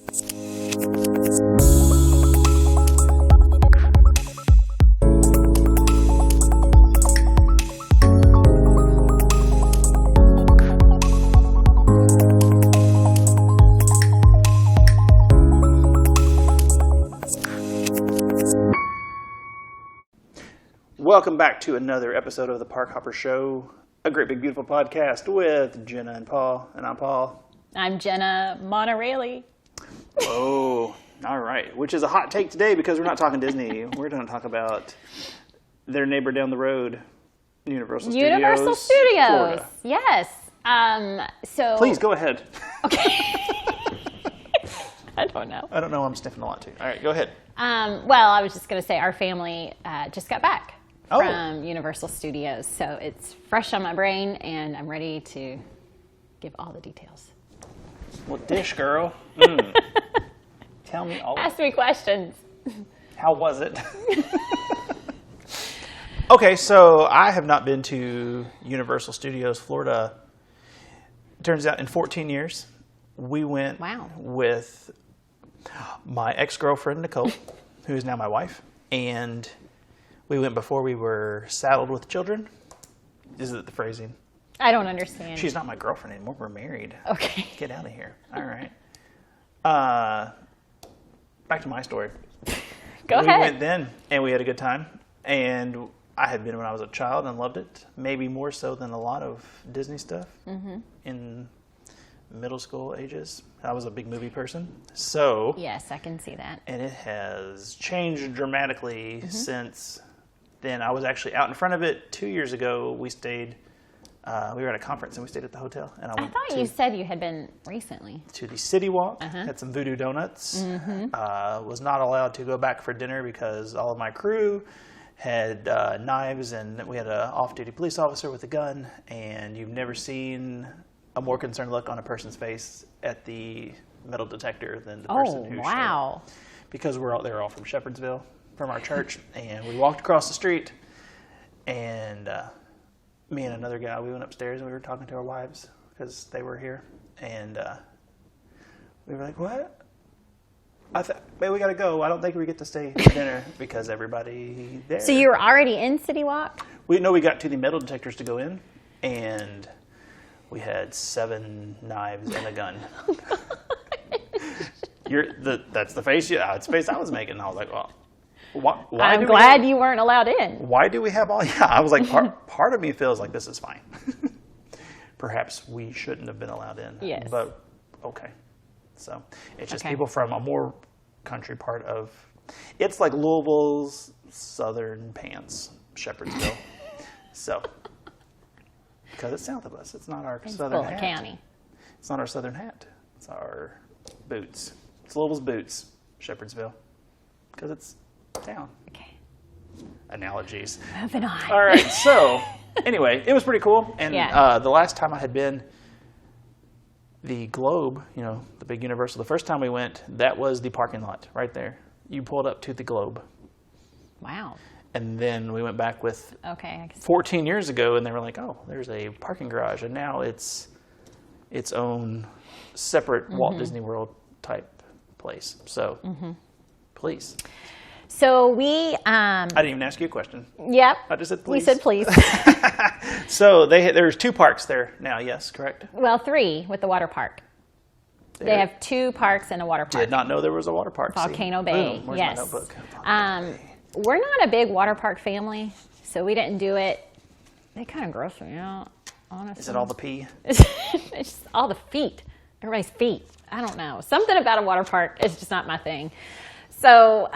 Welcome back to another episode of the ParkHopper Show, a great big beautiful podcast with Jenna and Paul. And I'm Paul. I'm Jenna Railey. Oh, all right. Which is a hot take today because we're not talking Disney. We're going to talk about their neighbor down the road, Universal Studios. Universal Studios. Florida. Yes. So please go ahead. Okay. I don't know. I don't know. I'm sniffing a lot too. All right, go ahead. Well, I was just going to say our family just got back from Universal Studios. So it's fresh on my brain, and I'm ready to give all the details. Well, dish, girl. Tell me all. Ask me questions. How was it? Okay, so I have not been to Universal Studios Florida. It turns out in 14 years. We went with my ex-girlfriend, Nicole, who is now my wife, and we went before we were saddled with children. Is it the phrasing? I don't understand. She's not my girlfriend anymore. We're married. Okay. Get out of here. All right. Back to my story. Go ahead. We went then, and we had a good time. And I had been when I was a child and loved it, maybe more so than a lot of Disney stuff in middle school ages. I was a big movie person. So yes, I can see that. And it has changed dramatically since then. I was actually out in front of it 2 years ago. We stayed, we were at a conference and we stayed at the hotel. And I thought you said you had been recently. To the City Walk, had some Voodoo Donuts. Was not allowed to go back for dinner because all of my crew had knives, and we had an off-duty police officer with a gun, and you've never seen a more concerned look on a person's face at the metal detector than the person who showed. Because they're all from Shepherdsville, from our church, and we walked across the street, and me and another guy, we went upstairs and we were talking to our wives because they were here, and we were like, "What? Man, we gotta go. I don't think we get to stay for dinner because everybody there." So you were already in City Walk? We got to the metal detectors to go in, and we had 7 knives and a gun. That's the face. It's the face I was making. And I was like, "Well, why I'm glad you weren't allowed in." Why do we have all? Yeah, I was like, part of me feels like this is fine. Perhaps we shouldn't have been allowed in. Yes. But okay. So it's just people from a more country part of. It's like Louisville's southern pants, Shepherdsville. So. Because it's south of us. It's not our southern hat. County. It's not our southern hat. It's our boots. It's Louisville's boots, Shepherdsville. Because it's town. Okay. Analogies. Moving on. All right. So, anyway, it was pretty cool. And the last time I had been, the Globe, the big Universal, the first time we went, that was the parking lot right there. You pulled up to the Globe. Wow. And then we went back with 14 years ago, and they were like, "Oh, there's a parking garage," and now it's its own separate Walt Disney World type place. So, please. So we. I didn't even ask you a question. Yep. I just said please. We said please. So there's 2 parks there now. Yes, correct. Well, 3 with the water park. They have 2 parks and a water park. Did not know there was a water park. Volcano Bay. Where's yes. my notebook? We're not a big water park family, so we didn't do it. They kind of gross me out, honestly. Is it all the pee? It's just all the feet. Everybody's feet. I don't know. Something about a water park is just not my thing. So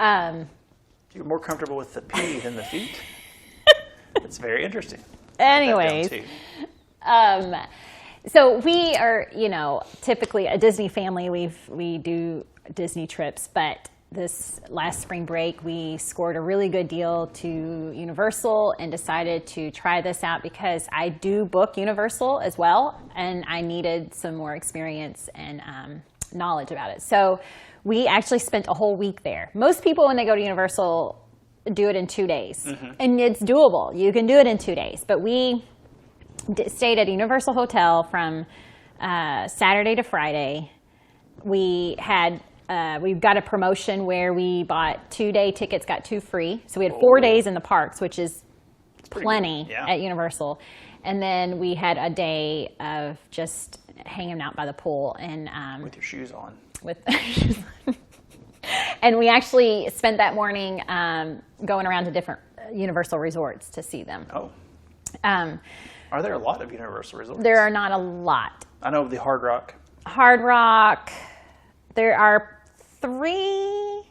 you're more comfortable with the pee than the feet? It's very interesting. Anyways, so we are, typically a Disney family. We do Disney trips, but this last spring break, we scored a really good deal to Universal and decided to try this out because I do book Universal as well, and I needed some more experience and knowledge about it. So we actually spent a whole week there. Most people, when they go to Universal, do it in 2 days, and it's doable. You can do it in 2 days, but we stayed at Universal Hotel from Saturday to Friday. We had we've got a promotion where we bought 2-day tickets, got 2 free. So we had 4 days in the parks, which is plenty at Universal. And then we had a day of just hanging out by the pool and with your shoes on. And we actually spent that morning going around to different Universal resorts to see them. Oh. Are there a lot of Universal resorts? There are not a lot. I know of the Hard Rock. Hard Rock. There are 3,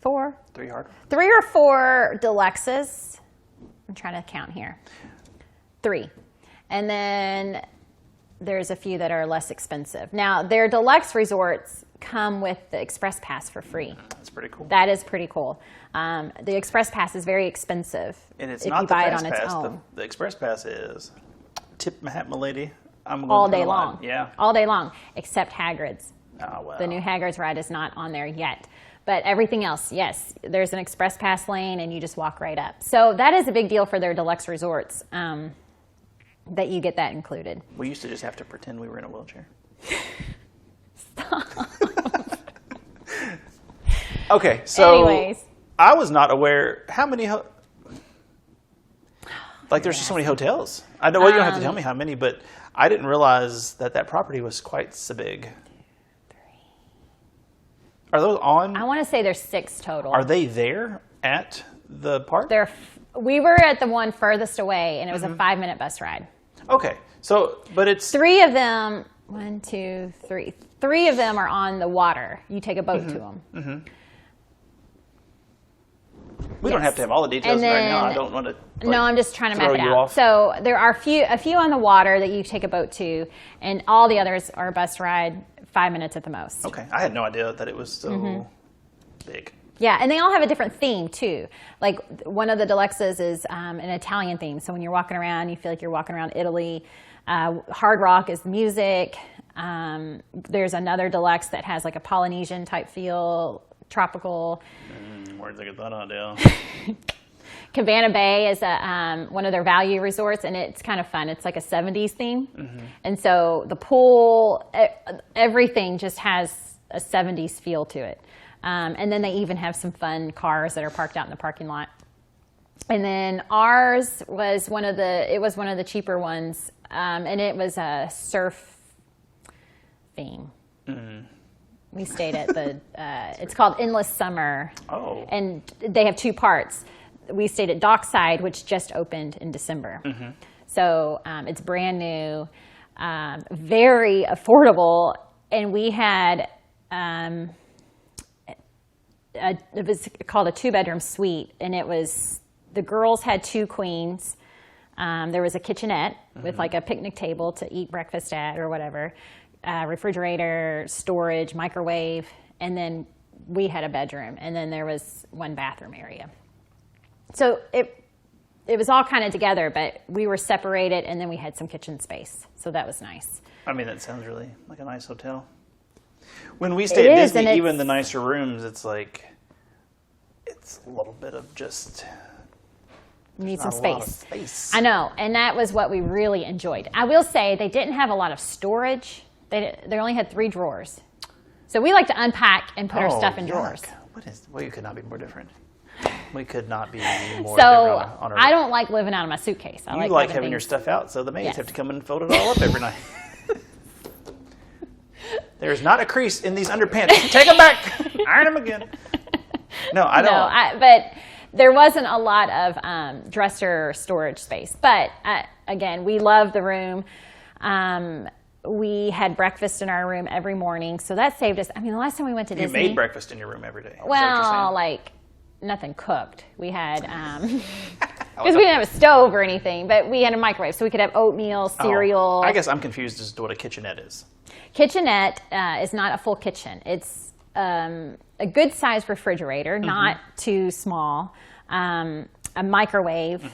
4. 3 Hard Rock? 3 or 4 deluxes. I'm trying to count here. 3. And then there's a few that are less expensive. Now, their deluxe resorts come with the Express Pass for free. That's pretty cool. That is pretty cool. The Express Pass is very expensive And it's if not you the buy it Fast on its Pass. own. The Express Pass is tip my hat, my lady. I'm going All to day the line. long. Yeah. All day long, except Hagrid's. Oh, well. The new Hagrid's ride is not on there yet. But everything else, yes, there's an Express Pass lane and you just walk right up. So that is a big deal for their deluxe resorts, that you get that included. We used to just have to pretend we were in a wheelchair. Stop. Okay, so Anyways. I was not aware how many there's just so many hotels. I know, well, you don't have to tell me how many, but I didn't realize that property was quite so big. 3. Are those on? I want to say there's 6 total. Are they there at the park? We were at the one furthest away, and it was a 5-minute bus ride. Okay, so but it's 3 of them. 1, 2, 3. 3 of them are on the water. You take a boat to them. Mm-hmm. We don't have to have all the details right now. I don't want to. No, I'm just trying to map it out. Off. So there are a few on the water that you take a boat to, and all the others are a bus ride, 5 minutes at the most. Okay, I had no idea that it was so big. Yeah, and they all have a different theme too. Like one of the deluxes is an Italian theme. So when you're walking around, you feel like you're walking around Italy. Hard Rock is music. There's another deluxe that has like a Polynesian type feel, tropical. Where'd they get that idea? Cabana Bay is one of their value resorts, and it's kind of fun. It's like a 70s theme. And so the pool, everything just has a 70s feel to it. And then they even have some fun cars that are parked out in the parking lot. And then ours was one of the cheaper ones, and it was a surf theme. We stayed at the, it's called Endless Summer. Oh. And they have 2 parts. We stayed at Dockside, which just opened in December. So it's brand new, very affordable. And we had, it was called a 2-bedroom suite. And it was, the girls had 2 queens. There was a kitchenette with like a picnic table to eat breakfast at or whatever. Refrigerator, storage, microwave, and then we had a bedroom, and then there was 1 bathroom area. So it was all kind of together, but we were separated, and then we had some kitchen space, so that was nice. I mean, that sounds really like a nice hotel. When we stay at Disney, even the nicer rooms, it's like, it's a little bit of just... Need some space. I know, and that was what we really enjoyed. I will say they didn't have a lot of storage. They only had 3 drawers. So we like to unpack and put our stuff in drawers. Well, you could not be more different. We could not be more different. So I don't like living out of my suitcase. I like having your stuff out, so the maids have to come in and fold it all up every night. There's not a crease in these underpants. Take them back. Iron them again. No, I don't. No, but there wasn't a lot of dresser storage space. But again, we love the room. We had breakfast in our room every morning, so that saved us. I mean, the last time we went to Disney... You made breakfast in your room every day. Well, like, nothing cooked. We had... because we didn't have a stove or anything, but we had a microwave, so we could have oatmeal, cereal... I guess I'm confused as to what a kitchenette is. Kitchenette is not a full kitchen. It's a good-sized refrigerator, not too small, a microwave,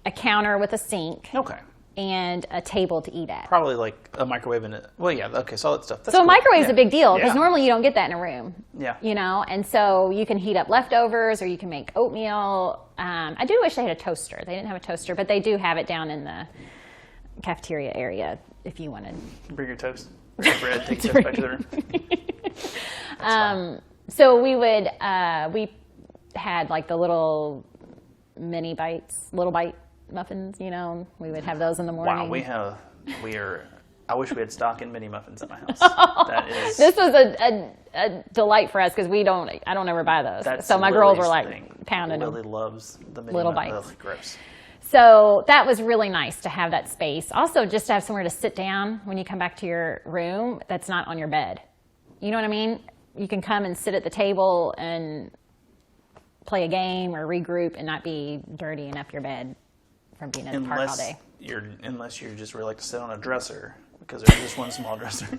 a counter with a sink. Okay. And a table to eat at. Probably like a microwave and solid stuff. That's so cool. A microwave is a big deal because normally you don't get that in a room. Yeah. You know, and so you can heat up leftovers or you can make oatmeal. I do wish they had a toaster. They didn't have a toaster, but they do have it down in the cafeteria area if you wanted. Bring your toast. Bread, take stuff back to the room. So we would, we had like the little mini bites, little bite muffins, you know, we would have those in the morning. Wow, I wish we had stock in mini muffins at my house. This was a delight for us because I don't ever buy those. So my girls were like pounding them. Lily loves the mini little muffins. bites. Gross. So that was really nice to have that space. Also, just to have somewhere to sit down when you come back to your room that's not on your bed. You know what I mean? You can come and sit at the table and play a game or regroup and not be dirtying up your bed from being in the park all day. Unless you just really like to sit on a dresser, because there's just one small dresser.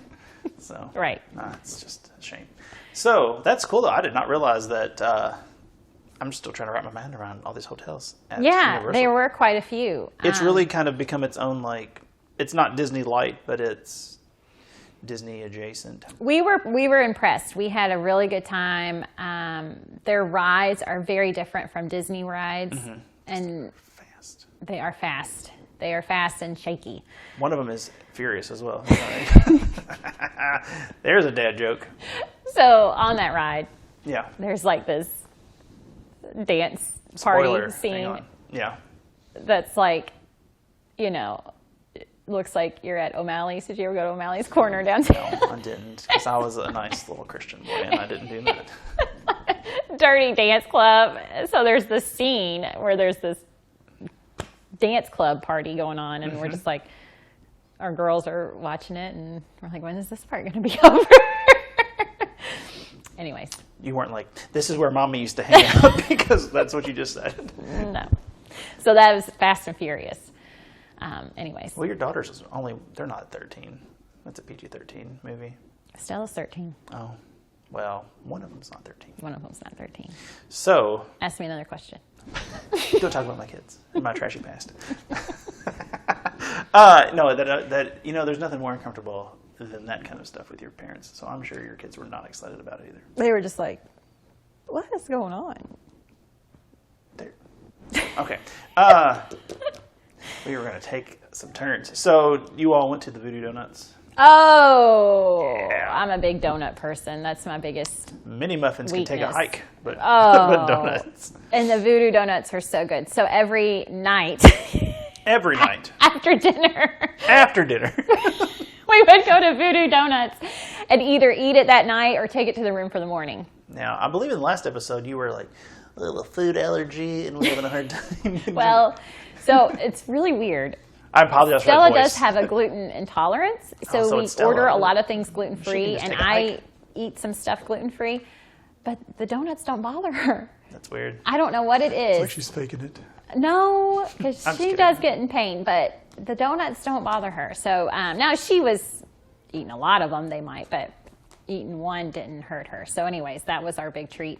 So right. It's just a shame. So that's cool, though. I did not realize that. I'm still trying to wrap my mind around all these hotels at Universal. There were quite a few. It's really kind of become its own, like, it's not Disney light, but it's Disney adjacent. We were impressed. We had a really good time. Their rides are very different from Disney rides, and fast. They are fast. They are fast and shaky. One of them is furious as well. There's a dad joke. So on that ride, there's like this dance party scene. Yeah. That's like, you know, it looks like you're at O'Malley's. Did you ever go to O'Malley's Corner downtown? No, I didn't, because I was a nice little Christian boy and I didn't do that. Dirty dance club. So there's this scene where there's this dance club party going on, and we're just like, our girls are watching it, and we're like, when is this part going to be over? Anyways. You weren't like, this is where Mommy used to hang out, because that's what you just said. No. So that was Fast and Furious. Anyways. Well, your daughters they're not 13. That's a PG-13 movie. Stella's 13. Oh. Well, one of them's not 13. One of them's not 13. So. Ask me another question. Don't talk about my kids and my trashy past. No, there's nothing more uncomfortable than that kind of stuff with your parents. So I'm sure your kids were not excited about it either. They were just like, what is going on? Okay. We were going to take some turns. So you all went to the Voodoo Donuts. Oh, yeah. I'm a big donut person. That's my biggest Mini muffins weakness. Can take a hike, but donuts. And the Voodoo Donuts are so good. So every night. Every night. After dinner. After dinner. We would go to Voodoo Donuts and either eat it that night or take it to the room for the morning. Now, I believe in the last episode you were like, a little food allergy and we're having a hard time. Well, so it's really weird. I apologize Stella for that voice. does have a gluten intolerance, so we order a lot of things gluten-free, and I eat some stuff gluten-free, but the donuts don't bother her. That's weird. I don't know what it is. It's like she's faking it. No, because she does get in pain, but the donuts don't bother her. So now she was eating a lot of them, they might, but eating one didn't hurt her. So anyways, that was our big treat.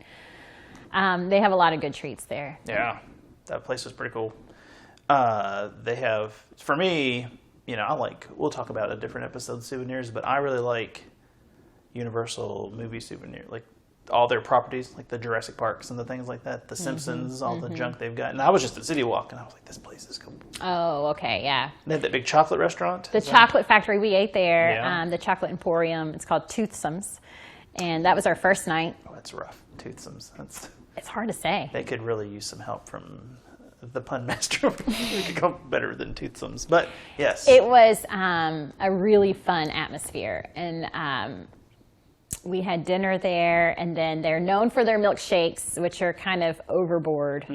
They have a lot of good treats there. Yeah, that place was pretty cool. They have, for me, we'll talk about a different episode souvenirs, but I really like Universal movie souvenir, like all their properties, like the Jurassic Parks and the things like that, the Simpsons, all the junk they've got. And I was just at City Walk, and I was like, this place is cool. Oh, okay, yeah. They had that big chocolate restaurant. The chocolate factory, we ate there. Yeah. The chocolate emporium, it's called Toothsomes, and that was our first night. Oh, that's rough. Toothsomes. It's hard to say. They could really use some help from the pun master. We could go better than Toothsomes, but yes. It was a really fun atmosphere, and we had dinner there, and then they're known for their milkshakes, which are kind of overboard.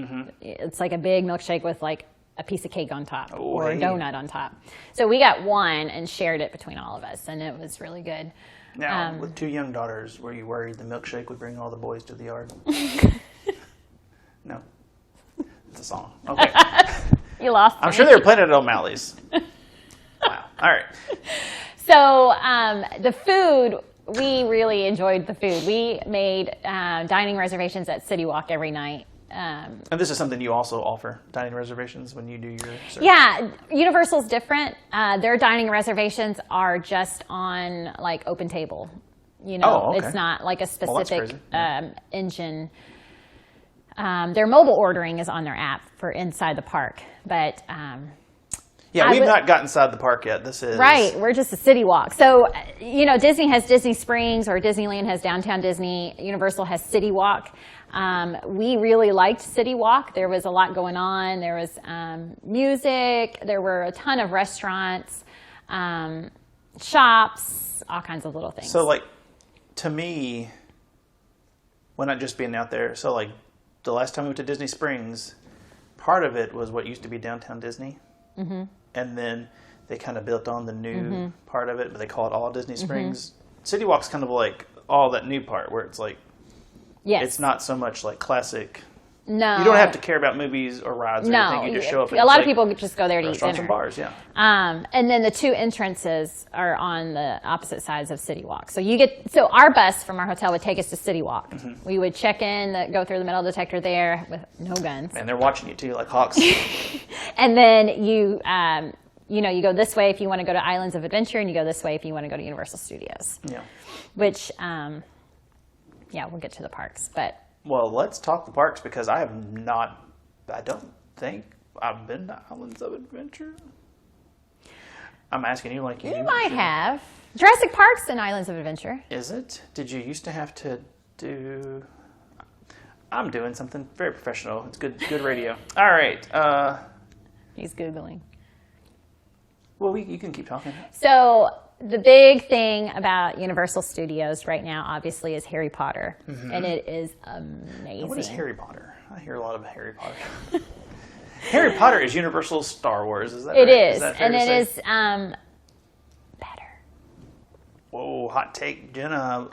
It's like a big milkshake with like a piece of cake on top or a donut on top. So we got one and shared it between all of us, and it was really good. Now, with two young daughters, were you worried the milkshake would bring all the boys to the yard? No. It's a song. Okay. You lost me. I'm sure they were playing it at O'Malley's. Wow. All right. So the food, we really enjoyed the food. We made dining reservations at City Walk every night. And this is something you also offer, dining reservations, when you do your service? Yeah, Universal's different. Their dining reservations are just on like open table. It's not like a specific engine. Their mobile ordering is on their app for inside the park, but Yeah, we've not gotten inside the park yet. This is... Right, we're just a city walk. So, Disney has Disney Springs, or Disneyland has Downtown Disney. Universal has City Walk. We really liked City Walk. There was a lot going on. There was music. There were a ton of restaurants, shops, all kinds of little things. So, to me, when not just being out there, so, the last time we went to Disney Springs, part of it was what used to be Downtown Disney. Mm-hmm. And then they kind of built on the new part of it, but they call it all Disney Springs. City Walk's kind of like all that new part where it's it's not so much like classic. No. You don't have to care about movies or rides or anything. You just show up. A lot of people just go there to eat dinner. And bars, yeah. And then the two entrances are on the opposite sides of City Walk. So our bus from our hotel would take us to City Walk. Mm-hmm. We would check in, go through the metal detector there with no guns. And they're watching you too, like hawks. And then you go this way if you want to go to Islands of Adventure, and you go this way if you want to go to Universal Studios. Yeah. Which, we'll get to the parks, but. Well, let's talk the parks because I don't think I've been to Islands of Adventure. I'm asking you like you. You might have. Jurassic Park's in Islands of Adventure. Is it? Did you used to have to do... I'm doing something very professional. It's good radio. All right. He's Googling. Well, you can keep talking. So... the big thing about Universal Studios right now, obviously, is Harry Potter. Mm-hmm. And it is amazing. Now, what is Harry Potter? I hear a lot of Harry Potter. Harry Potter is Universal Star Wars, is that right? It is. Is that fair and to it say? Is better. Whoa, hot take, Jenna.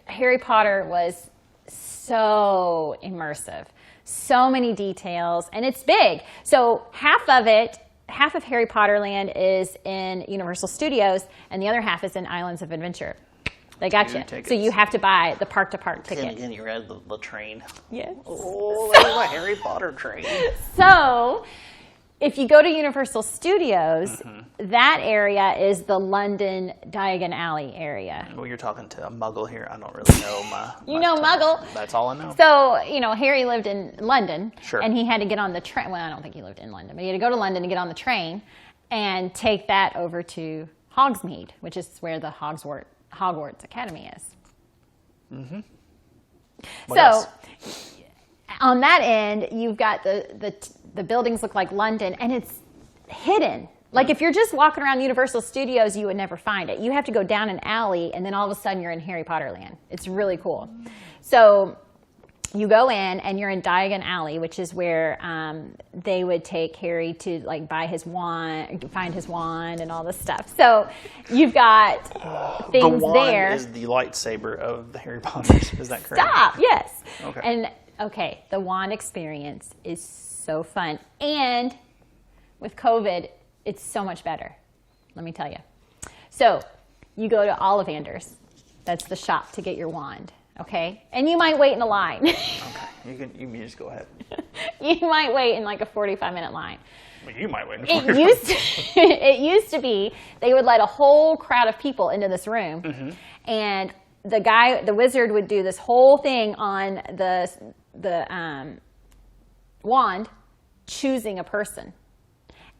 Harry Potter was so immersive. So many details. And it's big. So half of Harry Potter Land is in Universal Studios, and the other half is in Islands of Adventure. They got you. So you have to buy the park-to-park ticket. And again, you read the train. Yes. Oh, there's my Harry Potter train. So if you go to Universal Studios, that area is the London Diagon Alley area. Well, you're talking to a muggle here. I don't really know my... You know Muggle. That's all I know. So, Harry lived in London. Sure. And he had to get on the train. Well, I don't think he lived in London, but he had to go to London to get on the train and take that over to Hogsmeade, which is where the Hogwarts Academy is. Mm-hmm. So, on that end, you've got the buildings look like London, and it's hidden. Like if you're just walking around Universal Studios, you would never find it. You have to go down an alley, and then all of a sudden you're in Harry Potter Land. It's really cool. So you go in, and you're in Diagon Alley, which is where they would take Harry to buy his wand, find his wand, and all this stuff. So you've got things there. The wand is the lightsaber of the Harry Potters. Is that correct? Stop. Yes. Okay. The wand experience is so fun. And with COVID, it's so much better. Let me tell you. So you go to Ollivander's. That's the shop to get your wand. Okay? And you might wait in a line. Okay. You can just go ahead. You might wait in a 45-minute line. Well, you might wait in a 45 It used to be they would let a whole crowd of people into this room. Mm-hmm. And the wizard would do this whole thing on the wand, choosing a person.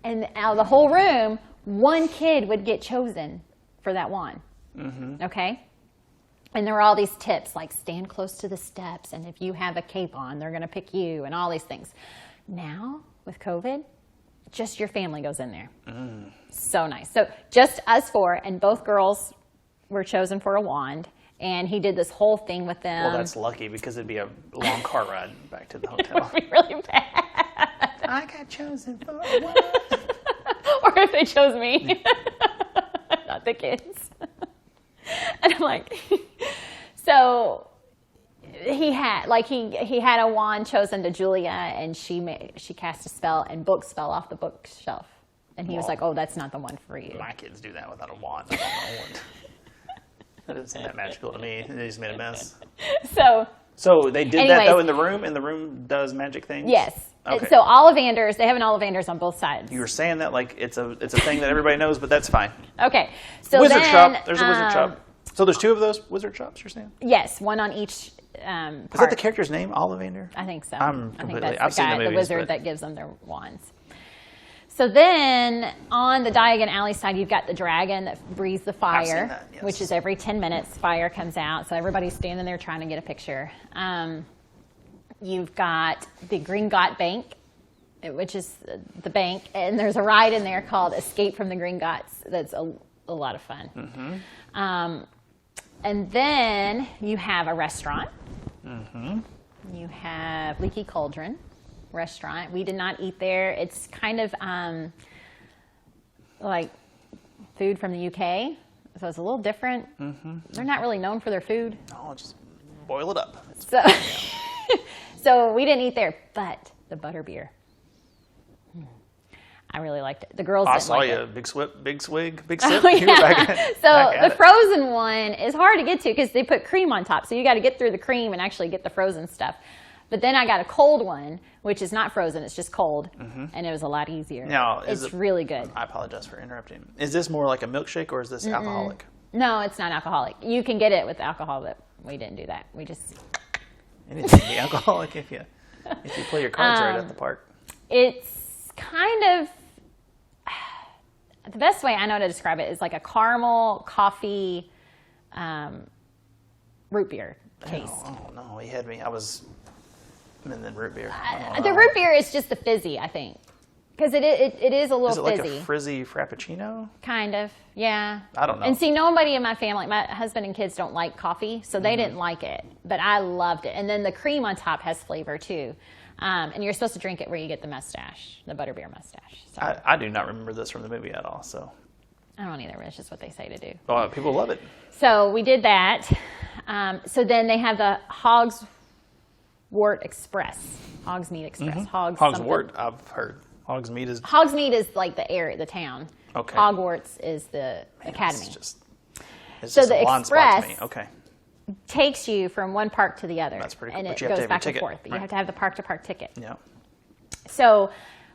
And out of the whole room, one kid would get chosen for that wand. Mm-hmm. Okay? And there were all these tips, like stand close to the steps, and if you have a cape on, they're going to pick you, and all these things. Now, with COVID, just your family goes in there. Mm. So nice. So just us four, and both girls were chosen for a wand. And he did this whole thing with them. Well, that's lucky because it'd be a long car ride back to the hotel. It would be really bad. I got chosen for a wand. Or if they chose me, not the kids. And I'm like, so he had a wand chosen to Julia, and she cast a spell, and books fell off the bookshelf. And he was like, "Oh, that's not the one for you." My kids do that without a wand. I don't know. That doesn't seem that magical to me. They just made a mess. So they did that though in the room, and the room does magic things? Yes. Okay. So Ollivander's, they have an Ollivander's on both sides. You were saying that like it's a thing that everybody knows, but that's fine. Okay. So wizard shop. There's a wizard shop. So there's two of those wizard shops, you're saying? Yes, one on each park. Is that the character's name, Ollivander? I think so. I've seen the movies, the wizard that gives them their wands. So then on the Diagon Alley side, you've got the dragon that breathes the fire, I've seen that, yes. which is every 10 minutes, fire comes out. So everybody's standing there trying to get a picture. You've got the Gringotts Bank, which is the bank, and there's a ride in there called Escape from the Gringotts. That's a lot of fun. Mm-hmm. And then you have a restaurant. Mm-hmm. You have Leaky Cauldron restaurant. We did not eat there. It's kind of like food from the UK, so it's a little different. Mm-hmm. They're not really known for their food. No, just boil it up. So, so we didn't eat there, but the butterbeer. I really liked it. The girls didn't like it. I saw you. Big swig, big sip. Oh, yeah. So the frozen one is hard to get to because they put cream on top. So you got to get through the cream and actually get the frozen stuff. But then I got a cold one, which is not frozen. It's just cold. Mm-hmm. And it was a lot easier. Now, it's really good. I apologize for interrupting. Is this more like a milkshake or is this alcoholic? No, it's not alcoholic. You can get it with alcohol, but we didn't do that. We just... Anything can be alcoholic if you play your cards right at the park. It's kind of... The best way I know to describe it is like a caramel coffee root beer taste. Oh, no, he had me. And then root beer. The root beer is just the fizzy, I think. Because it is a little fizzy. Is it like a frizzy frappuccino? Kind of, yeah. I don't know. And see, nobody in my family, my husband and kids don't like coffee, so they didn't like it. But I loved it. And then the cream on top has flavor, too. And you're supposed to drink it where you get the mustache, the butterbeer mustache. So. I do not remember this from the movie at all, so. I don't either, but it's just what they say to do. Oh, people love it. So we did that. So then they have the Hogsworth Express. Hogsmeade Express. Mm-hmm. Hogsworth, I've heard. Hogsmeade is like the area, the town. Okay. Hogwarts is the academy. It's so just the a blind spot to me. Okay. Takes you from one park to the other. That's pretty cool. And but it goes back and forth. But you have to have the park-to-park ticket. Yeah. So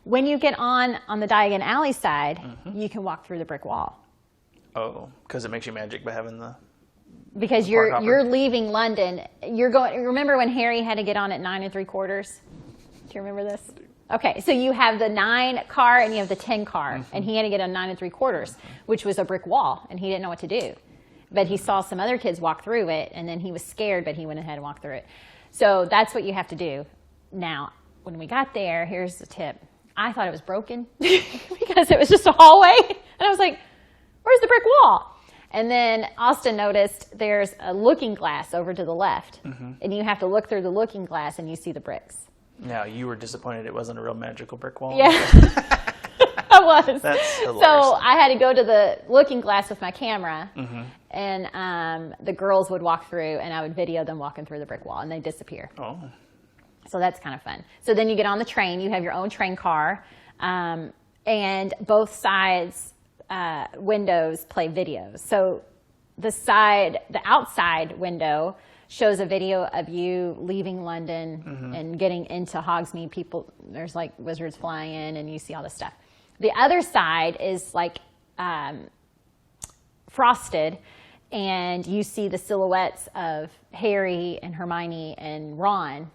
when you get on the Diagon Alley side, you can walk through the brick wall. Oh, because it makes you magic by having the... Because you're leaving London. You're going. Remember when Harry had to get on at 9 3/4? Do you remember this? Okay, so you have the 9 car and you have the 10 car, and he had to get on 9 3/4, which was a brick wall, and he didn't know what to do. But he saw some other kids walk through it, and then he was scared, but he went ahead and walked through it. So that's what you have to do. Now, when we got there, here's the tip. I thought it was broken because it was just a hallway, and I was like, "Where's the brick wall?" And then Austin noticed there's a looking glass over to the left, and you have to look through the looking glass, and you see the bricks. Now, you were disappointed it wasn't a real magical brick wall? Yeah, I was. That's hilarious. So I had to go to the looking glass with my camera, and the girls would walk through, and I would video them walking through the brick wall, and they'd disappear. Oh. So that's kind of fun. So then you get on the train. You have your own train car, and both sides windows play videos. So the outside window shows a video of you leaving London and getting into Hogsmeade. People, there's like wizards flying in, and you see all this stuff. The other side is like frosted, and you see the silhouettes of Harry and Hermione and Ron,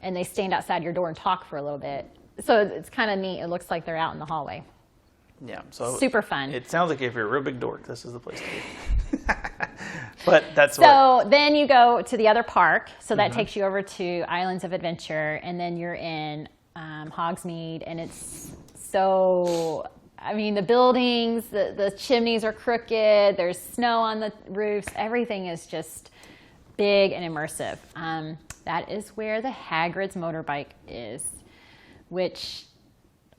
and they stand outside your door and talk for a little bit. So it's kind of neat. It looks like they're out in the hallway. Yeah, so super fun. It sounds like if you're a real big dork, this is the place to be. But that's so then you go to the other park. So that takes you over to Islands of Adventure, and then you're in Hogsmeade, and it's so. I mean, the buildings, the chimneys are crooked. There's snow on the roofs. Everything is just big and immersive. That is where the Hagrid's motorbike is, which.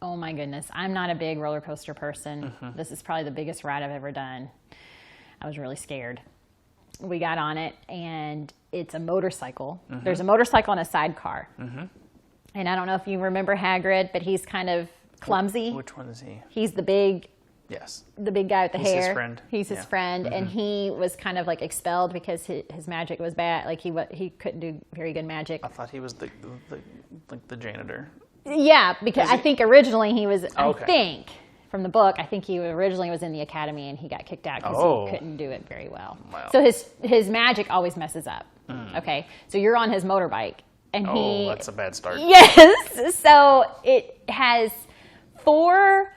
Oh my goodness, I'm not a big roller coaster person. This is probably the biggest ride I've ever done. I was really scared. We got on it, and it's a motorcycle. There's a motorcycle and a sidecar. And I don't know if you remember Hagrid, but he's kind of clumsy. Which one is he? He's the big... Yes. The big guy with the hair. He's his friend. He's his friend, and he was kind of like expelled because his magic was bad. Like he couldn't do very good magic. I thought he was the janitor. Yeah, because I think originally he was, I think, from the book, I think he originally was in the academy and he got kicked out because he couldn't do it very well. Wow. So his magic always messes up. Okay, so you're on his motorbike. And that's a bad start. Yes, so it has 4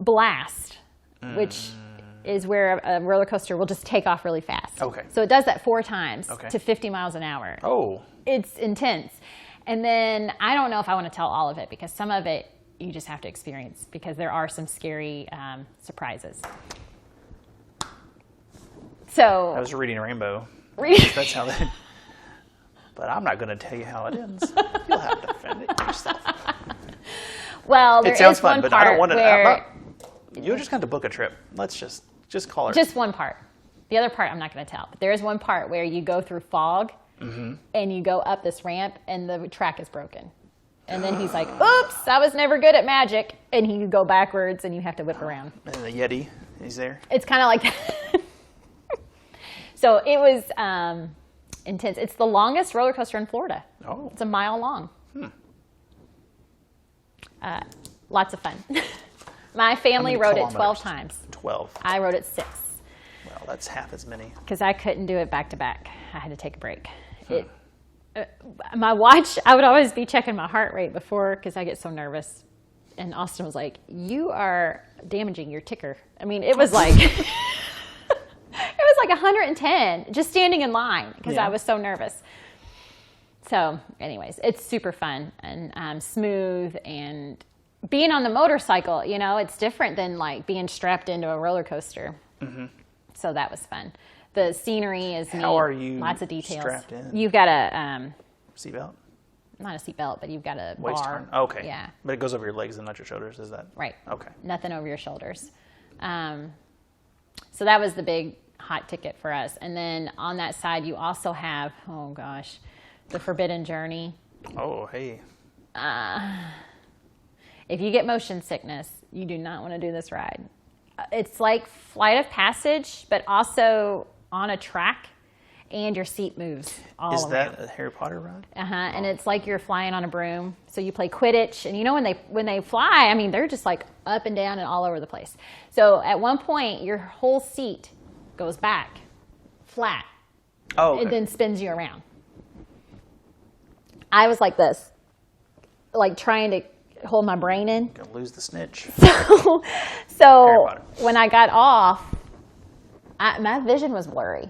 blast, which is where a roller coaster will just take off really fast. Okay. So it does that 4 times Okay. to 50 miles an hour. Oh. It's intense. And then I don't know if I want to tell all of it because some of it you just have to experience because there are some scary surprises. So I was reading Rainbow. That's how they... But I'm not going to tell you how it ends. You'll have to defend it yourself. Well, there it sounds is fun, one but part I don't want to... where... You're just going to book a trip. Let's just call it. Just one part. The other part I'm not going to tell. But there is one part where you go through fog and you go up this ramp and the track is broken. And then he's like, oops, I was never good at magic. And you go backwards and you have to whip around. And the Yeti, he's there. It's kind of like that. So it was intense. It's the longest roller coaster in Florida. Oh. It's a mile long. Lots of fun. My family rode it 12 times. 12. I rode it 6. Well, that's half as many. Because I couldn't do it back to back. I had to take a break. My watch, I would always be checking my heart rate before because I get so nervous. And Austin was like, you are damaging your ticker. I mean, it was like... It was like 110 just standing in line because I was so nervous. So anyways, it's super fun and smooth, and being on the motorcycle, you know, it's different than like being strapped into a roller coaster. So that was fun. The scenery is neat. How are you lots of details. strapped in? You've got a Seatbelt? not a seatbelt, but you've got a Waist bar. harness. Okay. Yeah. But it goes over your legs and not your shoulders, is that? Right. Okay. Nothing over your shoulders. So that was the big hot ticket for us. And then on that side, you also have, oh gosh, the Forbidden Journey. Oh, hey. If you get motion sickness, you do not want to do this ride. It's like Flight of Passage, but also on a track, and your seat moves all Is around. that a Harry Potter ride? And it's like you're flying on a broom. So you play Quidditch, and you know when they fly, I mean, they're just like up and down and all over the place. So at one point, your whole seat goes back flat. Oh, okay. It then spins you around. I was like this, like trying to hold my brain in. Gonna lose the snitch. So when I got off, my vision was blurry.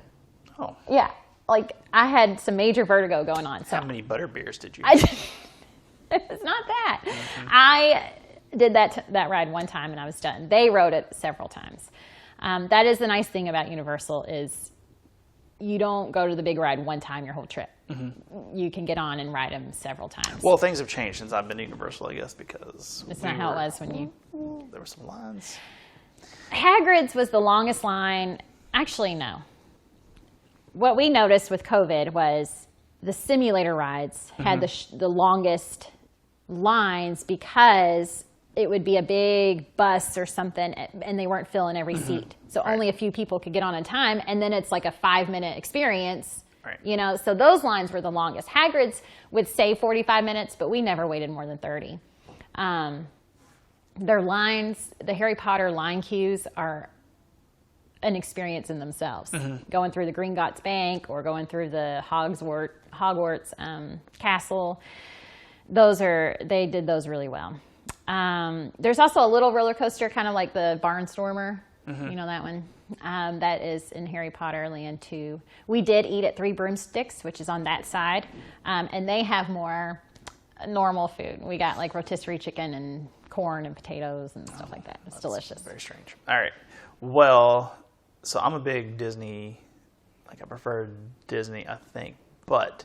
Oh. Yeah, like I had some major vertigo going on. So How many butter beers did you it's not that. I did that ride one time and I was done. They rode it several times. That is the nice thing about Universal is you don't go to the big ride one time your whole trip. You can get on and ride them several times. Well, things have changed since I've been to Universal, I guess, because... It's not how it was when you... There were some lines. Hagrid's was the longest line. Actually, no. What we noticed with COVID was the simulator rides had the longest lines because it would be a big bus or something and they weren't filling every seat. So only a few people could get on in time, and then it's like a 5-minute experience. Right. You know, so those lines were the longest. Hagrid's would say 45 minutes, but we never waited more than 30. Their lines, the Harry Potter line queues are an experience in themselves. Going through the Gringotts Bank or going through the Hogwarts castle, they did those really well. There's also a little roller coaster, kind of like the Barnstormer. You know that one? That is in Harry Potter Land 2. We did eat at Three Broomsticks, which is on that side, and they have more normal food. We got like rotisserie chicken and corn and potatoes and stuff like that. It's delicious. Very strange. All right. Well, so I'm a big Disney, like I prefer Disney, I think, but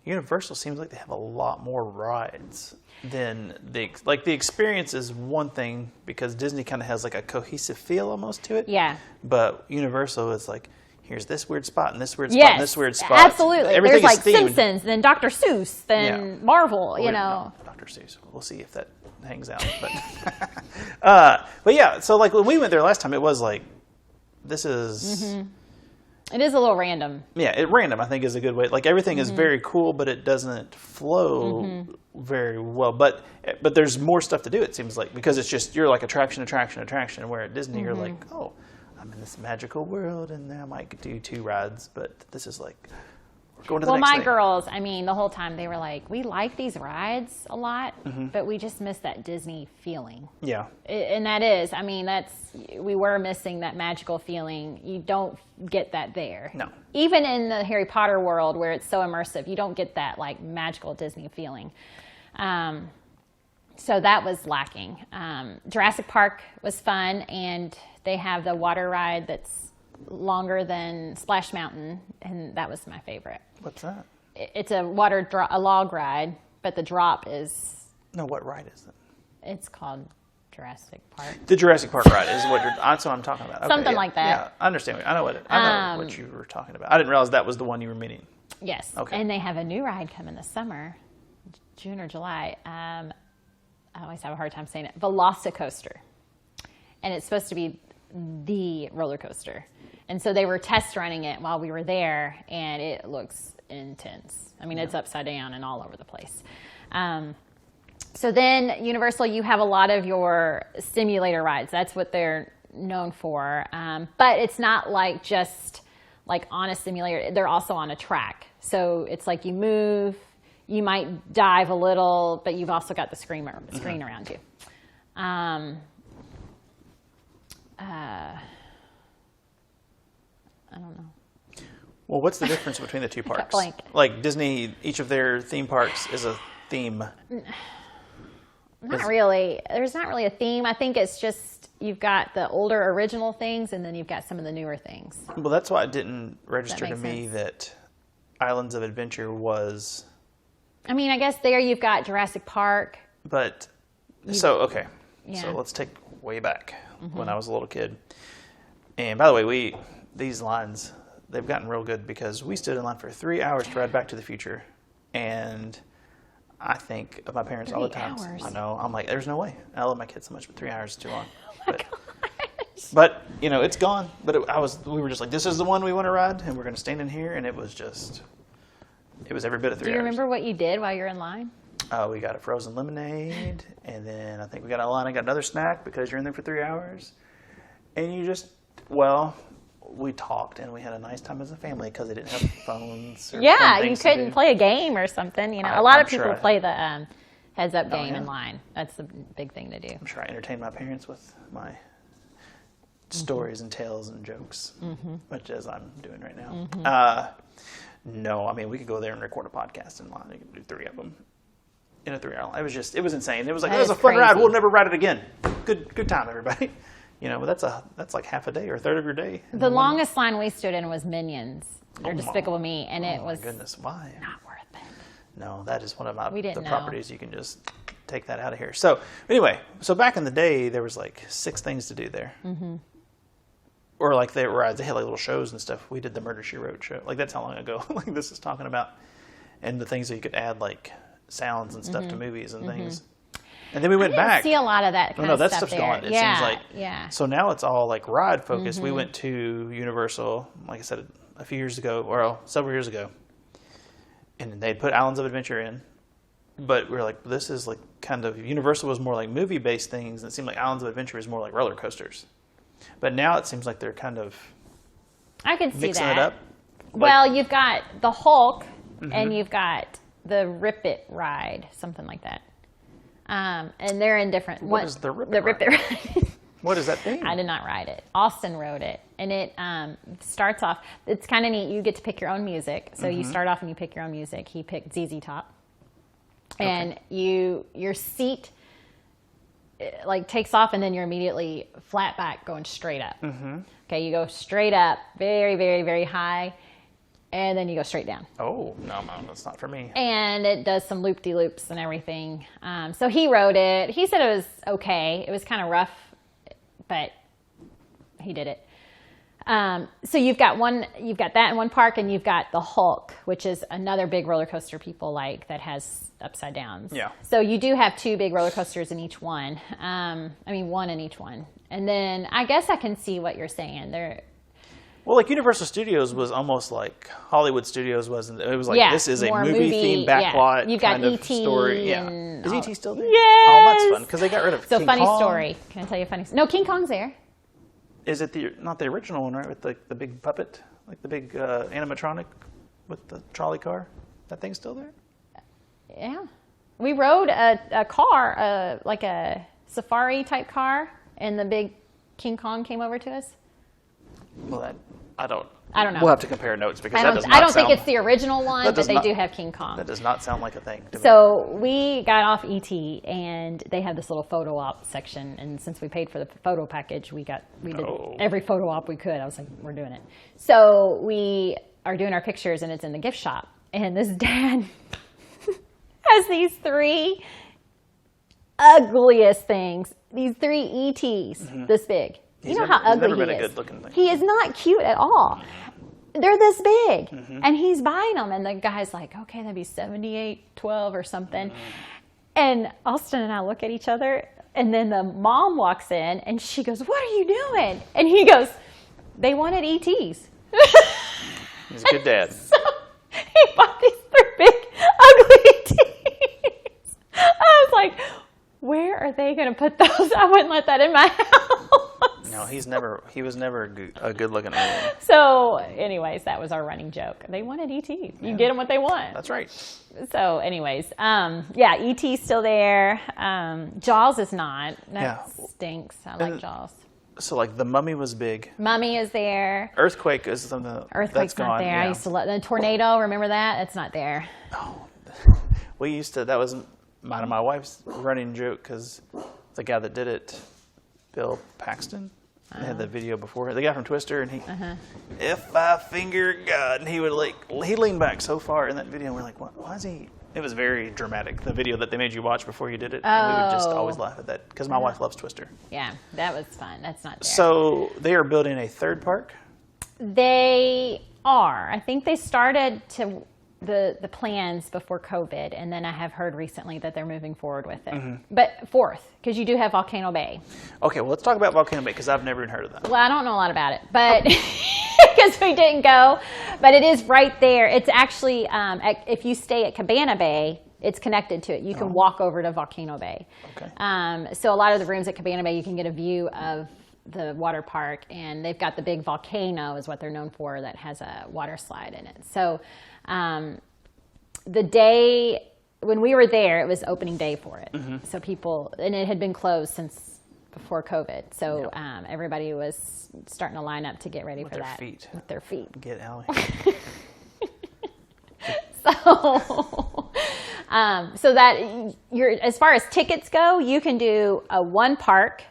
Universal seems like they have a lot more rides than the experience is one thing because Disney kind of has like a cohesive feel almost to it. Yeah. But Universal is like, here's this weird spot and this weird spot Yes, and this weird spot. Absolutely. Everything There's like is themed. Simpsons, then Dr. Seuss, then Marvel, you know. No, Dr. Seuss. We'll see if that hangs out. But yeah, so like when we went there last time, it was like, this is... It is a little random. Yeah, random I think is a good way. Like everything is very cool, but it doesn't flow very well. But there's more stuff to do, it seems like, because it's just, you're like attraction. Where at Disney, you're like, oh, I'm in this magical world, and I might do 2 rides. But this is like, Going to the well, next my thing. girls, I mean, the whole time they were like, we like these rides a lot, but we just miss that Disney feeling. Yeah. And that is, I mean, we were missing that magical feeling. You don't get that there. No. Even in the Harry Potter world where it's so immersive, you don't get that like magical Disney feeling. So that was lacking. Jurassic Park was fun, and they have the water ride that's longer than Splash Mountain, and that was my favorite. What's that? It's a log ride, but the drop is... No, what ride is it? It's called Jurassic Park. The Jurassic Park ride is that's what I'm talking about. Okay, Something yeah, like that. Yeah, I understand. I know what you were talking about. I didn't realize that was the one you were meaning. Yes. Okay. And they have a new ride coming this summer, June or July. I always have a hard time saying it. Velocicoaster. And it's supposed to be the roller coaster. And so they were test running it while we were there, and it looks intense. I mean, it's upside down and all over the place. So then Universal, you have a lot of your simulator rides. That's what they're known for. But it's not like just like on a simulator. They're also on a track. So it's like you move, you might dive a little, but you've also got the screen around you. I don't know. Well, what's the difference between the two parks? Blank. Like Disney, each of their theme parks is a theme. Not really. There's not really a theme. I think it's just you've got the older original things, and then you've got some of the newer things. Well, that's why it didn't register to me sense. that Islands of Adventure was. I mean, I guess there you've got Jurassic Park. But okay. Yeah. So let's take way back when I was a little kid. And by the way, these lines, they've gotten real good because we stood in line for 3 hours to ride Back to the Future. And I think of my parents all the time. 3 hours. I know. I'm like, there's no way. I love my kids so much, but 3 hours is too long. Oh my gosh. But it's gone. But we were just like, this is the one we want to ride, and we're going to stand in here. And it was every bit of 3 hours. Do you remember what you did while you were in line? We got a frozen lemonade, and then I think we got a line and got another snack because you're in there for 3 hours. And we talked and we had a nice time as a family because they didn't have phones. Or Yeah, you couldn't play a game or something. A lot of people play the heads-up game in line. That's the big thing to do. I'm sure I entertained my parents with my stories and tales and jokes, much as I'm doing right now. No, I mean, we could go there and record a podcast in line. You could do 3 of them in a 3-hour line. It was insane. It was like, it was a fun ride. We'll never ride it again. Good time, everybody. That's like half a day or a third of your day. The longest line we stood in was Minions. They're Despicable Me, and it was goodness, why? not worth it. No, that is one of my know. properties. You can just take that out of here. So anyway, back in the day, there was like 6 things to do there. Or like they had like little shows and stuff. We did the Murder, She Wrote show. Like that's how long ago like this is talking about. And the things that you could add like sounds and stuff to movies and things. And then we went back. I didn't see a lot of that kind of that stuff stuff's there. gone. It seems like. Yeah. So now it's all like ride focused. We went to Universal, like I said, a few years ago, or several years ago, and they'd put Islands of Adventure in. But we were like, this is like kind of Universal was more like movie based things, and it seemed like Islands of Adventure is more like roller coasters. But now it seems like they're kind of I can see mixing that. it up. Well, you've got the Hulk, and you've got the Rip It ride, something like that. And they're in different. What is the Rip It The Rip It ride. What is that thing? I did not ride it. Austin rode it, and it starts off. It's kind of neat. You get to pick your own music. So you start off and you pick your own music. He picked ZZ Top, and your seat like takes off, and then you're immediately flat back going straight up. Okay, you go straight up, very, very, very high. And then you go straight down. Oh, no, that's not for me. And it does some loop-de-loops and everything. So he rode it. He said it was okay. It was kind of rough, but he did it. So you've got that in one park, and you've got the Hulk, which is another big roller coaster people like that has upside downs. Yeah. So you do have 2 big roller coasters in each one. One in each one. And then I guess I can see what you're saying. Well, like Universal Studios was almost like Hollywood Studios was. It was like, this is a movie-themed backlot You've got kind of E.T. story. and Is E.T. still there? Yes! Oh, that's fun, because they got rid of King funny Kong. story. Can I tell you a funny story? No, King Kong's there. Is it not the original one, right, with the big puppet? Like the big animatronic with the trolley car? That thing's still there? Yeah. We rode a car, like a safari type car, and the big King Kong came over to us. Well, I don't know. We'll have to compare notes because I don't think it's the original one, but they do have King Kong. That does not sound like a thing to me. So we got off ET, and they had this little photo op section. And since we paid for the photo package, we did every photo op we could. I was like, we're doing it. So we are doing our pictures, and it's in the gift shop. And this dad has these 3 ugliest things. These 3 ETs, this big. You know how ugly he is. He's never been a good-looking thing. He is not cute at all. They're this big, and he's buying them. And the guy's like, okay, that'd be $78.12 or something. And Austin and I look at each other, and then the mom walks in, and she goes, what are you doing? And he goes, they wanted ETs. He's a good dad. So he bought these 3 big, ugly ETs. I was like, where are they going to put those? I wouldn't let that in my house. No, he was never a good-looking alien. So, anyways, that was our running joke. They wanted ET. You get them what they want. That's right. So, anyways, yeah, ET's still there. Jaws is not. That stinks. I like Jaws. So, like, the Mummy was big. Mummy is there. Earthquake is something Earthquake's that's not gone. there. Yeah. I used to love the tornado. Remember that? It's not there. Oh, that was mine and my wife's running joke because the guy that did it, Bill Paxton. They had the video before. The guy from Twister, and he, if I finger God, and he leaned back so far in that video, and we're like, why is he? It was very dramatic, the video that they made you watch before you did it. And we would just always laugh at that, because my wife loves Twister. Yeah, that was fun. That's not there. So they are building a 3rd park? They are. I think they started the plans before COVID, and then I have heard recently that they're moving forward with it. But 4th, because you do have Volcano Bay. Okay, well, let's talk about Volcano Bay, because I've never even heard of that. Well, I don't know a lot about it, but because we didn't go. But it is right there. It's actually, if you stay at Cabana Bay, it's connected to it. You can walk over to Volcano Bay. Okay. So a lot of the rooms at Cabana Bay, you can get a view of the water park, and they've got the big volcano is what they're known for that has a water slide in it. So the day when we were there, it was opening day for it. So people, and it had been closed since before COVID. So everybody was starting to line up to get ready for that. With their feet. Get Allie. So that as far as tickets go, you can do a 1 park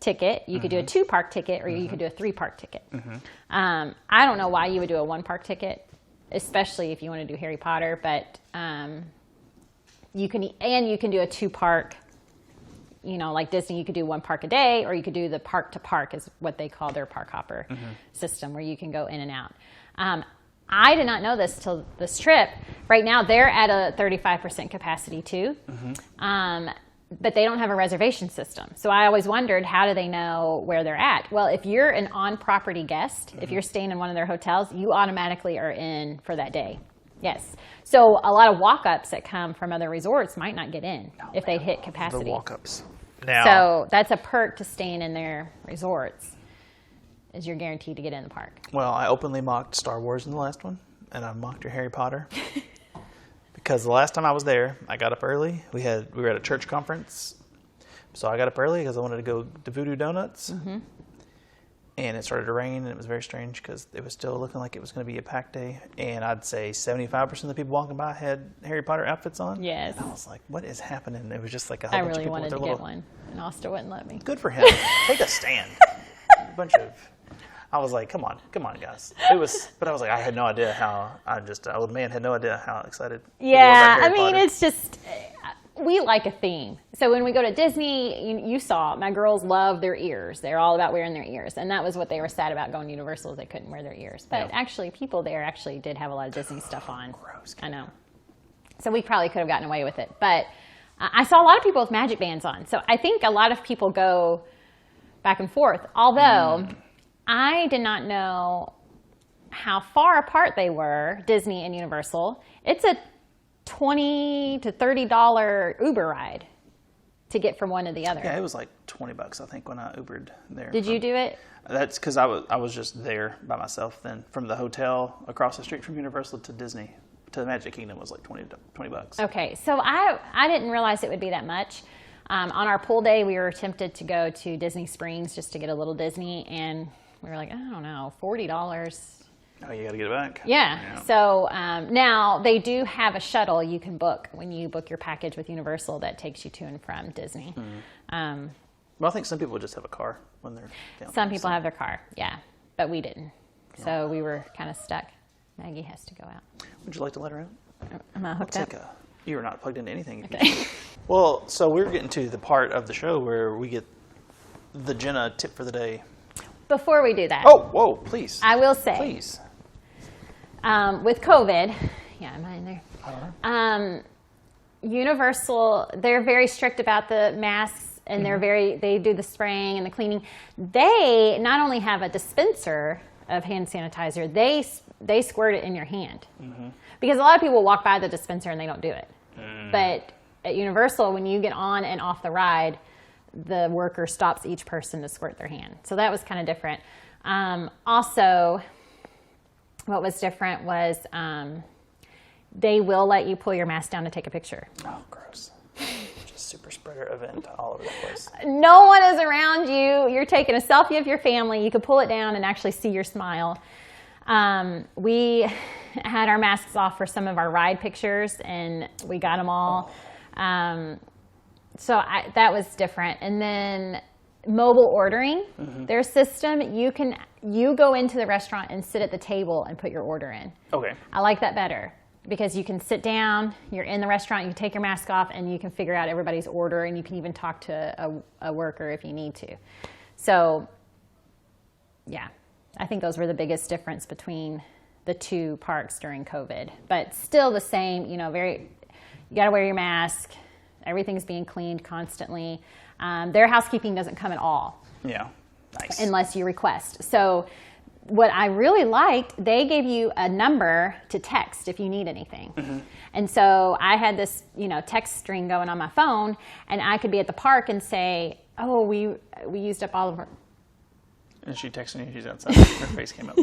ticket, you could do a 2 park ticket, or you could do a 3 park ticket. I don't know why you would do a 1 park ticket, especially if you want to do Harry Potter, but you can do a 2 park, like Disney, you could do 1 park a day, or you could do the park to park is what they call their ParkHopper system, where you can go in and out. I did not know this till this trip. Right now they're at a 35% capacity too. But they don't have a reservation system. So I always wondered, how do they know where they're at? Well, if you're an on-property guest, if you're staying in one of their hotels, you automatically are in for that day. Yes. So a lot of walk-ups that come from other resorts might not get in if they hit capacity. The walk-ups. So that's a perk to staying in their resorts, is you're guaranteed to get in the park. Well, I openly mocked Star Wars in the last one, and I mocked your Harry Potter. Because the last time I was there, I got up early. We were at a church conference, so I got up early because I wanted to go to Voodoo Donuts. And it started to rain, and it was very strange because it was still looking like it was going to be a packed day. And I'd say 75% of the people walking by had Harry Potter outfits on. Yes. And I was like, what is happening? It was just like a whole bunch of people with their get one, and Austin wouldn't let me. Good for him. Take a stand. I was like, come on, guys. But I was like, I had no idea how, old man had no idea how excited. Yeah, I mean, it's just, we like a theme. So when we go to Disney, you saw, my girls love their ears. They're all about wearing their ears. And that was what they were sad about going to Universal, is they couldn't wear their ears. But actually, people there actually did have a lot of Disney stuff on. Gross. I know. So we probably could have gotten away with it. But I saw a lot of people with magic bands on. So I think a lot of people go back and forth. Although I did not know how far apart they were, Disney and Universal. It's a $20 to $30 Uber ride to get from one to the other? Yeah, it was like $20, I think, when I Ubered there. Did you do it? That's because I was just there by myself then. From the hotel across the street from Universal to Disney to the Magic Kingdom was like $20. Okay, so I didn't realize it would be that much. On our pool day, we were tempted to go to Disney Springs just to get a little Disney, and we were like, I don't know, $40. Oh, you got to get it back? Yeah. So now they do have a shuttle you can book when you book your package with Universal that takes you to and from Disney. Mm-hmm. Well, I think some people just have a car when they're down Some there, people have their car, yeah, but we didn't. So we were kind of stuck. Maggie has to go out. Would you like to let her out? Am I hooked up? You are not plugged into anything. Okay. Well, so we're getting to the part of the show where we get the Jenna tip for the day. Before we do that. Oh, whoa, please. I will say. Please. With COVID, yeah, am I in there? Uh-huh. Universal, they're very strict about the masks, and they do the spraying and the cleaning. They not only have a dispenser of hand sanitizer, they squirt it in your hand. Mm-hmm. Because a lot of people walk by the dispenser and they don't do it. But at Universal, when you get on and off the ride, the worker stops each person to squirt their hand. So that was kind of different. Also, what was different was they will let you pull your mask down to take a picture. Oh, gross. Just super spreader event all over the place. No one is around you. You're taking a selfie of your family. You could pull it down and actually see your smile. We had our masks off for some of our ride pictures, and we got them all. So that was different. And then mobile ordering, their system, you go into the restaurant and sit at the table and put your order in. Okay. I like that better because you can sit down, you're in the restaurant, you can take your mask off, and you can figure out everybody's order, and you can even talk to a worker if you need to. So, yeah, I think those were the biggest difference between the two parks during COVID. But still the same, you got to wear your mask. Everything's being cleaned constantly. Their housekeeping doesn't come at all. Yeah, nice. Unless you request. So what I really liked, they gave you a number to text if you need anything. Mm-hmm. And so I had this, text string going on my phone, and I could be at the park and say, oh, we used up all of our... And she texted you, she's outside. Her face came up.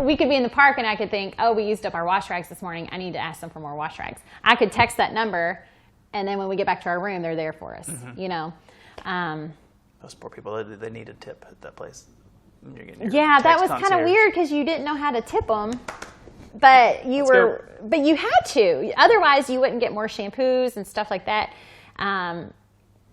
We could be in the park, and I could think, oh, we used up our wash rags this morning. I need to ask them for more wash rags. I could text that number, and then when we get back to our room, they're there for us, Those poor people, they need a tip at that place. Yeah, that was kind of weird because you didn't know how to tip them, but you had to. Otherwise, you wouldn't get more shampoos and stuff like that.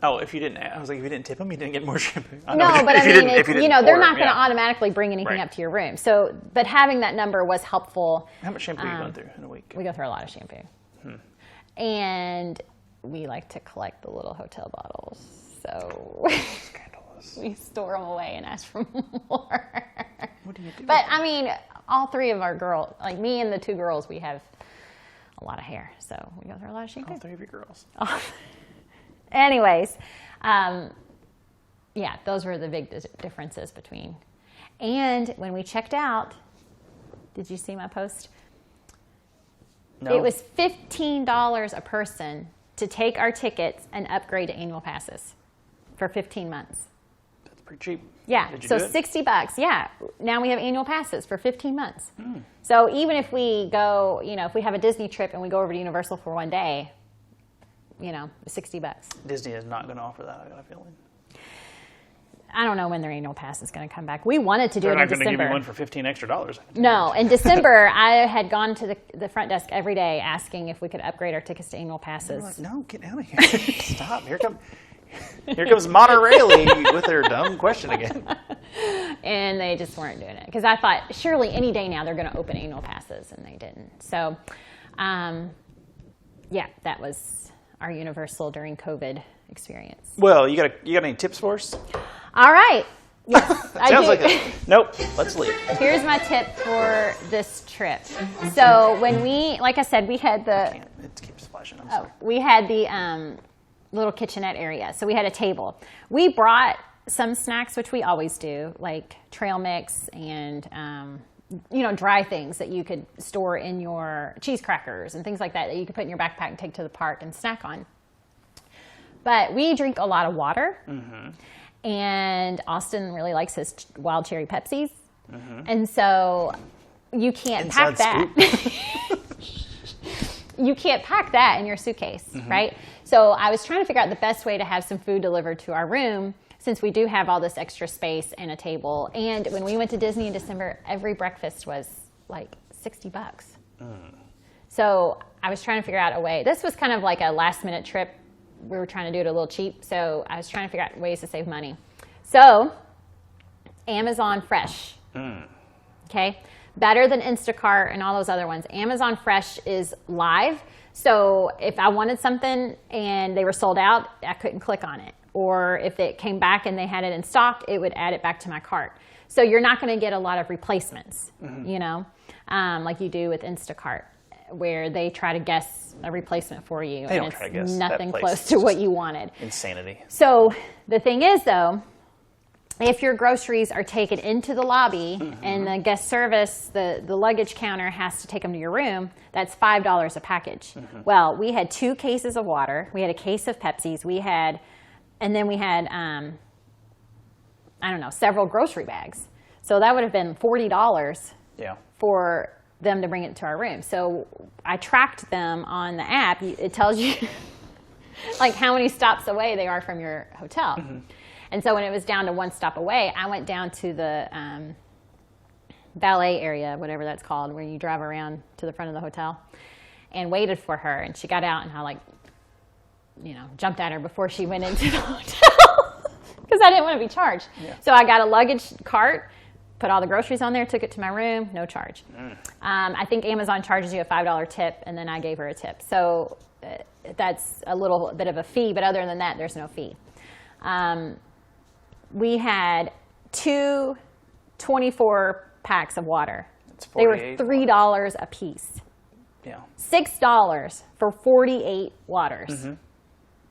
If you didn't, I was like, if you didn't tip them, you didn't get more shampoo. No, but I mean, they're not going to automatically bring anything up to your room. So, but having that number was helpful. How much shampoo are you going through in a week? We go through a lot of shampoo. And we like to collect the little hotel bottles. So we store them away and ask for more. What do you do? But I mean, all three of our girls, like me and the two girls, we have a lot of hair. So we go through a lot of shampoo. All three of your girls. Anyways, those were the big differences between. And when we checked out, did you see my post? No. It was $15 a person to take our tickets and upgrade to annual passes for 15 months. That's pretty cheap. Yeah, so $60. Yeah, now we have annual passes for 15 months. So even if we go, if we have a Disney trip and we go over to Universal for one day, $60. Disney is not going to offer that, I got a feeling. I don't know when their annual pass is going to come back. We wanted to do it in December. They're not going to give you one for $15 extra. No, in December, I had gone to the front desk every day asking if we could upgrade our tickets to annual passes. Like, no, get out of here. Stop. Here comes Mata Railey with her dumb question again. And they just weren't doing it. Because I thought, surely any day now they're going to open annual passes, and they didn't. So, that was our Universal during COVID experience. Well, you got any tips for us? All right. Yes, I do. Nope. Let's leave. Here's my tip for this trip. So when like I said, we had it keeps flashing. I'm sorry. We had the little kitchenette area. So we had a table. We brought some snacks, which we always do, like trail mix and dry things that you could store in your cheese crackers and things like that you could put in your backpack and take to the park and snack on. But we drink a lot of water, and Austin really likes his wild cherry Pepsis, and so you can't pack that. You can't pack that in your suitcase, right? So I was trying to figure out the best way to have some food delivered to our room, since we do have all this extra space and a table. And when we went to Disney in December, every breakfast was like $60. So I was trying to figure out a way. This was kind of like a last minute trip. We were trying to do it a little cheap. So I was trying to figure out ways to save money. So Amazon Fresh, okay? Better than Instacart and all those other ones. Amazon Fresh is live. So if I wanted something and they were sold out, I couldn't click on it. Or if it came back and they had it in stock, it would add it back to my cart. So you're not going to get a lot of replacements, you know, like you do with Instacart, where they try to guess a replacement for you. They and don't it's try to guess. nothing close to what you wanted. Insanity. So the thing is, though, if your groceries are taken into the lobby and the guest service, the luggage counter has to take them to your room, that's $5 a package. Well, we had 2 cases of water. We had a case of Pepsis. And then we had, I don't know, several grocery bags. So that would have been $40 for them to bring it to our room. So I tracked them on the app. It tells you like how many stops away they are from your hotel. And so when it was down to 1 stop away, I went down to the valet area, whatever that's called, where you drive around to the front of the hotel, and waited for her. And she got out, and I jumped at her before she went into the hotel because I didn't want to be charged. So I got a luggage cart, put all the groceries on there, took it to my room, no charge. I think Amazon charges you a $5 tip, and then I gave her a tip. So that's a little bit of a fee, but other than that, there's no fee. We had 2 24 packs of water. They were $3 a piece. $6 for 48 waters.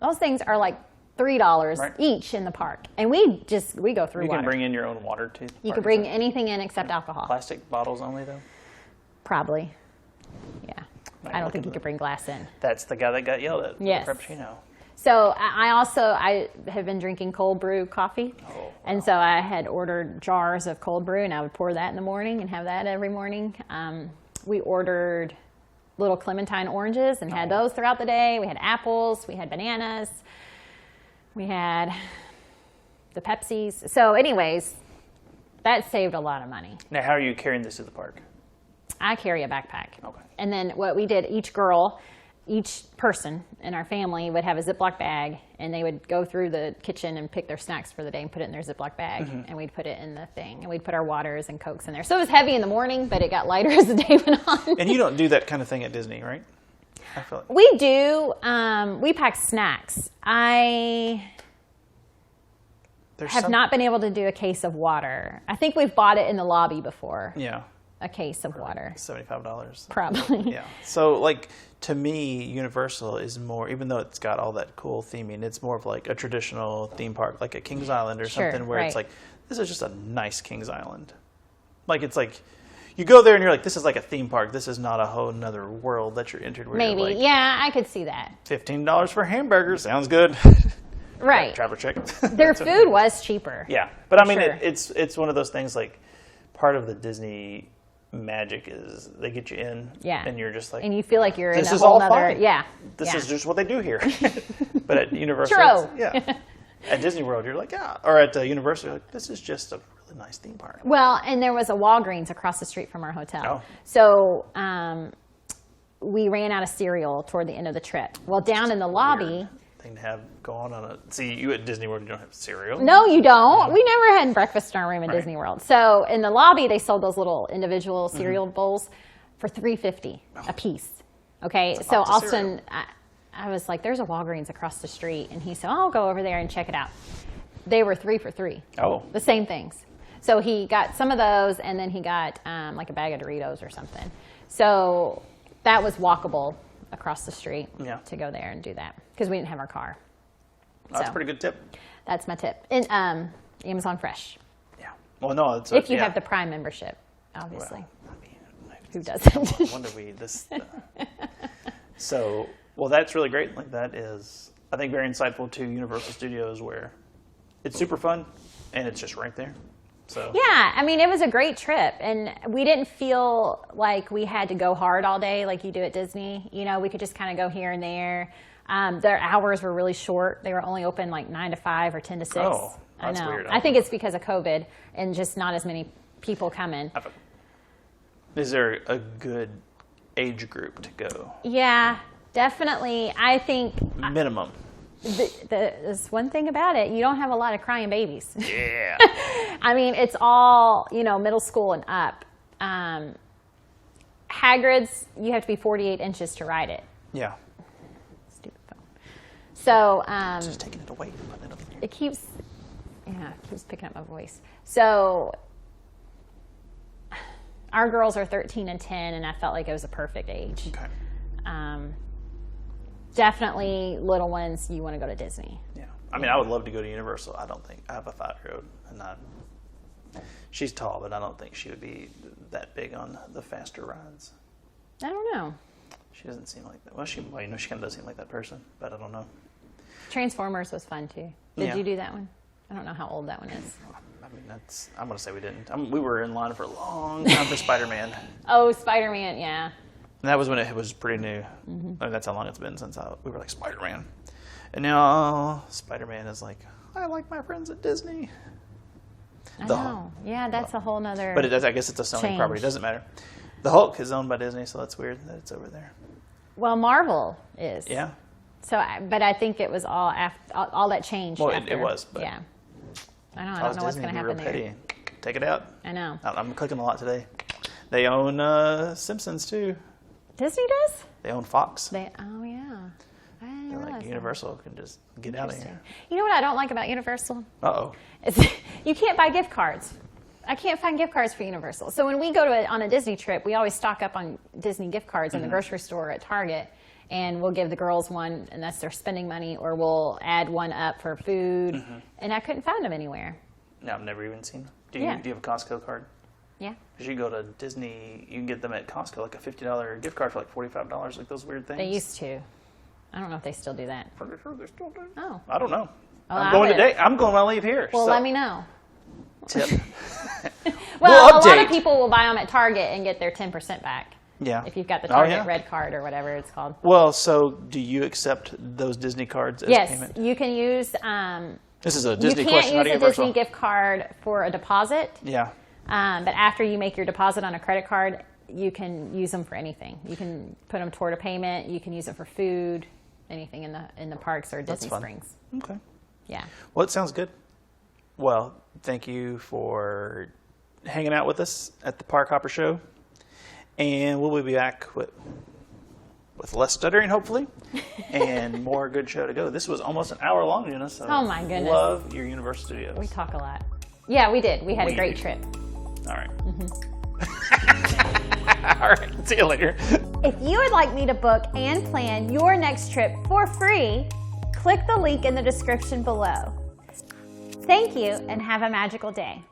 Those things are like $3 each in the park. And we go through water. You can bring in your own water too? You can bring anything in except alcohol. Plastic bottles only, though? Probably. Yeah. I don't think you could bring glass in. That's the guy that got yelled at. Yes. Frappuccino. So I have been drinking cold brew coffee. And so I had ordered jars of cold brew, and I would pour that in the morning and have that every morning. We ordered little clementine oranges and had those throughout the day. We had apples. We had bananas. We had the Pepsis. So anyways, that saved a lot of money. Now, how are you carrying this to the park? I carry a backpack. Okay. And then what we did, each person in our family would have a Ziploc bag, and they would go through the kitchen and pick their snacks for the day and put it in their Ziploc bag, and we'd put it in the thing, and we'd put our waters and Cokes in there. So it was heavy in the morning, but it got lighter as the day went on. And you don't do that kind of thing at Disney, right? I feel like we do. We pack snacks. I have not been able to do a case of water. I think we've bought it in the lobby before. Yeah. A case of water. $75. Probably. Yeah. So, like, to me, Universal is more, even though it's got all that cool theming, it's more of like a traditional theme park, like a Kings Island or something, where it's like, this is just a nice Kings Island. Like, it's like, you go there and you're like, this is like a theme park. This is not a whole nother world that you're entered. Where Maybe. You're like, yeah, I could see that. $15 for hamburgers. Sounds good. Right. Traveler check. Their food was cheaper. Yeah. But I mean, it's one of those things, like, part of the Disney magic is they get you in, and you're just like, and you feel like you're in a is whole all other, fine. This is just what they do here. But at Universal, at Disney World, you're like, or at Universal, you're like, this is just a really nice theme park. Well, and there was a Walgreens across the street from our hotel. So we ran out of cereal toward the end of the trip. Well, down in the lobby. Thing to have go on a. See, you at Disney World, you don't have cereal. No, you don't. We never had breakfast in our room at Disney World. So in the lobby, they sold those little individual cereal bowls for $3.50 a piece. Okay, so Austin, I was like, "There's a Walgreens across the street," and he said, "I'll go over there and check it out." They were 3 for $3. The same things. So he got some of those, and then he got like a bag of Doritos or something. So that was walkable across the street to go there and do that because we didn't have our car. That's a pretty good tip. That's my tip. And Amazon Fresh. Yeah. Well, no, it's if you have the Prime membership, obviously. Well, I mean, who doesn't? Wonder we this. So, well, that's really great. Like that is I think very insightful to Universal Studios, where it's super fun and it's just right there. So yeah, I mean, it was a great trip, and we didn't feel like we had to go hard all day like you do at Disney. You know, we could just kind of go here and there. Their hours were really short. They were only open like 9 to 5 or 10 to 6. Oh, that's I know. weird. I think it's because of COVID and just not as many people coming. Is there a good age group to go? Yeah, definitely. I think minimum. There's one thing about it. You don't have a lot of crying babies. Yeah. I mean, it's all, you know, middle school and up. Hagrid's, you have to be 48 inches to ride it. Yeah. Stupid phone. So just taking it away and putting it up there. It keeps picking up my voice. So our girls are 13 and 10, and I felt like it was a perfect age. Okay. Definitely little ones, you want to go to Disney. Yeah. I mean, I would love to go to Universal. I don't think I have a 5-year-old, and she's tall, but I don't think she would be that big on the faster rides. I don't know. She doesn't seem like that. Well, she kind of does seem like that person, but I don't know. Transformers was fun too. Did you do that one? I don't know how old that one is. I mean, I'm going to say we didn't. We were in line for a long time for Spider-Man. Oh, Spider-Man, yeah. And that was when it was pretty new. Mm-hmm. I mean, that's how long it's been since we were like Spider-Man. And now Spider-Man is like, I like my friends at Disney. I know. Yeah, that's a whole nother. But I guess it's a Sony property. It doesn't matter. The Hulk is owned by Disney, so that's weird that it's over there. Well, Marvel is. Yeah. So, but I think it was all that changed. Well, after. It was. But yeah. I don't know what's going to happen there. Take it out. I know. I'm clicking a lot today. They own Simpsons too. Disney does? They own Fox. Oh yeah. I didn't realize like Universal can just get out of here. You know what I don't like about Universal? Uh-oh. You can't buy gift cards. I can't find gift cards for Universal. So when we go on a Disney trip, we always stock up on Disney gift cards in the grocery store at Target, and we'll give the girls one, and that's their spending money, or we'll add one up for food, and I couldn't find them anywhere. No, I've never even seen them. Do you have a Costco card? Yeah. Because you go to Disney, you can get them at Costco, like a $50 gift card for like $45, like those weird things. They used to. I don't know if they still do that. Pretty sure they still do. Oh. I don't know. Well, I'm going today. I'm going when I leave here. Well, let me know. Tip. Well, a lot of people will buy them at Target and get their 10% back. Yeah. If you've got the Target Red Card or whatever it's called. Well, so do you accept those Disney cards as payment? Yes, you can use. This is a Disney question. question. You can't use a Disney gift card for a deposit. Yeah. But after you make your deposit on a credit card, you can use them for anything. You can put them toward a payment. You can use it for food, anything in the parks or Disney Springs. Okay. Yeah. Well, it sounds good. Well, thank you for hanging out with us at the ParkHopper Show, and we'll be back with less stuttering, hopefully, and more good show to go. This was almost an hour long, Jenna. So oh my goodness! Love your Universal Studios. We talk a lot. Yeah, we did. We had a great trip. All right. All right. See you later. If you would like me to book and plan your next trip for free, click the link in the description below. Thank you and have a magical day.